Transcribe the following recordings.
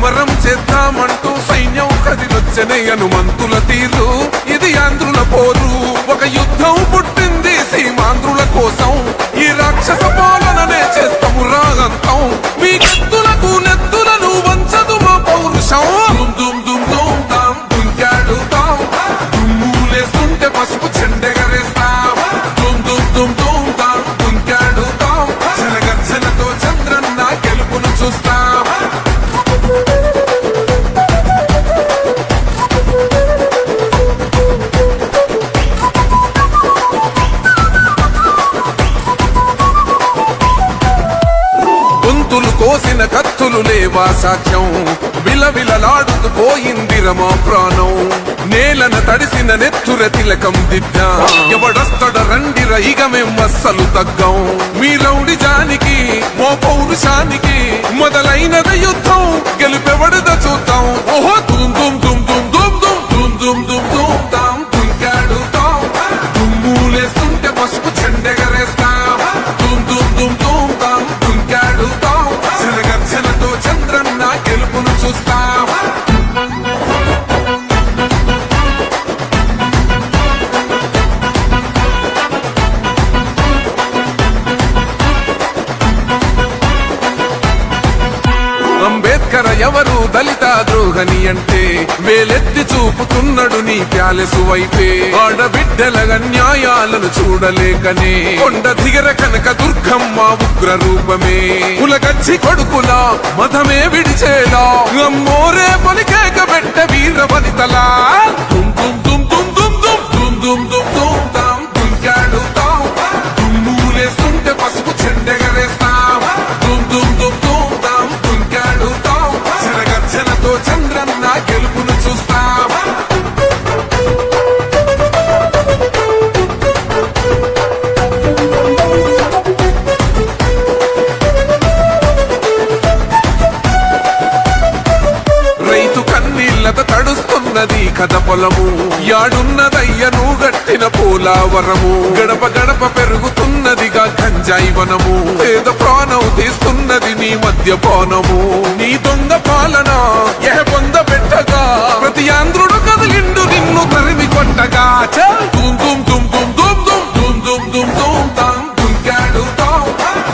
సమరం చేద్దామంటూ సైన్యం కదిలొచ్చనే హనుమంతుల తీరు ఇది ఆంధ్రుల పోరు ఒక యుద్ధం పుట్టింది సీమాంధ్రుల కోసం ఈ రాక్షస పాలననే చేస్తాము రాగంతం మీ కత్తులకు నెత్తులను వంచదు మా పౌరుషం దుమ్ దుమ్ దుమ్ తాం దుంకాడుతాం దుమ్ములేస్తుంటే పసుపు చెండెగరేస్తాం దుమ్ దుమ్ దుమ్ దుమ్ తాం దుంకాడుతాం జలగర్జనతో చంద్రన్న గెలుపును చూస్తాం కోసిన కత్తులు లేవా సాక్ష్యం విలవిలలాడుతూ పోయింది రమా ప్రాణం నేలన తడిసిన నెత్తుర తిలకం దిద్దా ఎవడొస్తడ రండిర ఇక మేం అస్సలు తగ్గం మీ రౌడి జానికి మో పౌరుషానికి మొదలైనద యుద్ధం గెలుపెవడద చూద్దాం ఓహో దుమ్ దుమ్ దుమ్ దుమ్ దుమ్ దుమ్ దుమ్ దుమ్ దుమ్ దుమ్ తాం దుంకాడుతాం దుమ్ములేస్తుంటే పసుపు చెండెగరేస్తాం దుమ్ దుమ్ దుమ్ దుమ్ తాం దుంకాడుతాం జలగర్జనతో చంద్రన్న గెలుపును చూస్తాం అంబేద్కర్ ఎవరు దళిత ద్రోహని అంటే వేలెత్తి చూపుతున్నాడు నీ ప్యాలెసు వైపే ఆడబిడ్డల అన్యాయాలను చూడలేకనే కొండ దిగర కనక దుర్గమ్మ ఉగ్ర రూపమే కులగచ్చి కొడుకులా మతమే విడిచేలా అమ్మోరే పలికేక పెట్ట వీర వనితలా దుమ్ దుమ్ దుమ్ దుమ్ దుమ్ దుమ్ దుమ్ దుమ్ దుమ్ తాం దుంకాడుతాం దుమ్ములేస్తుంటే పసుపు చెండెగరేస్తాం దుమ్ దుమ్ దుమ్ దుమ్ తాం దుంకాడుతాం జలగర్జనతో చంద్రన్న గెలుపును చూస్తాం రైతు కన్నీళ్లత తడుస్తున్నది కథ పొలము యాడున్నదయ్యను గట్టిన పోలావరము గడప గడప పెరుగుతున్నదిగా గంజాయి వనము పేద ప్రాణం తీస్తున్నది నీ మద్యపానము నీ దొంగ పాలన ఎహ పొంద పెట్టగా ప్రతి ఆంధ్రుడు కదిలిండు నిన్ను తరిమి కొట్టగా చల్ దుమ్ దుమ్ దుమ్ దుమ్ దుమ్ దుమ్ దుమ్ దుమ్ దుమ్ దుమ్ తాం దుంకాడుతాం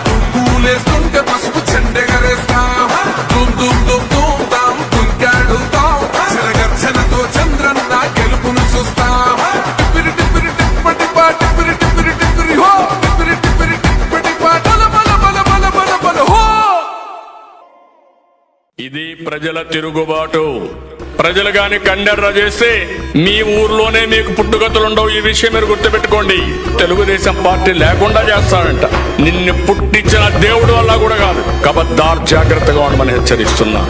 దుమ్ములేస్తుంటే పసుపు చెండెగరేస్తాం దుమ్ దుమ్ దుమ్ దుమ్ తాం దుంకాడుతాం జలగర్జనతో చంద్రన్న గెలుపును చూస్తాం టిప్పిరి టిప్పిరి టిప్పటి పా టిప్పిరి టిప్పిరి టిప్పిరి హో టిప్పిరి టిప్పిరి టిప్పటి పా బల బల బల బల బల బల హో ఇది ప్రజల తిరుగుబాటు ప్రజలు గాని కండెర్ర చేస్తే మీ ఊర్లోనే మీకు పుట్టుగతులుండవు ఈ విషయం మీరు గుర్తుపెట్టుకోండి తెలుగుదేశం పార్టీ లేకుండా చేస్తాడంట నిన్ను పుట్టించిన దేవుడు వల్ల కూడా కాదు కబద్దార్ జాగ్రత్తగా ఉండమని హెచ్చరిస్తున్నా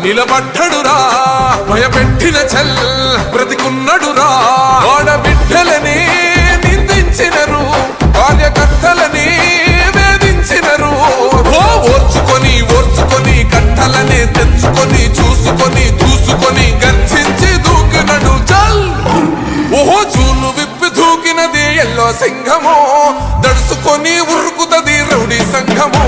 నిలబడ్డడురా భయపెట్టిన చల్ బ్రతికున్నడురా ఆడబిడ్డలని నిందించినరు కార్యకర్తలని వేధించినరు ఓర్చుకొని ఓర్చుకొని కట్టలనే తెచ్చుకొని చూసుకొని దూసుకొని గర్జించి దూకినడు చల్ ఓహో చూలు విప్పి దూకినది ఎల్లో సింహము దడుసుకొని ఉరుకుతది రౌడీ సంఘము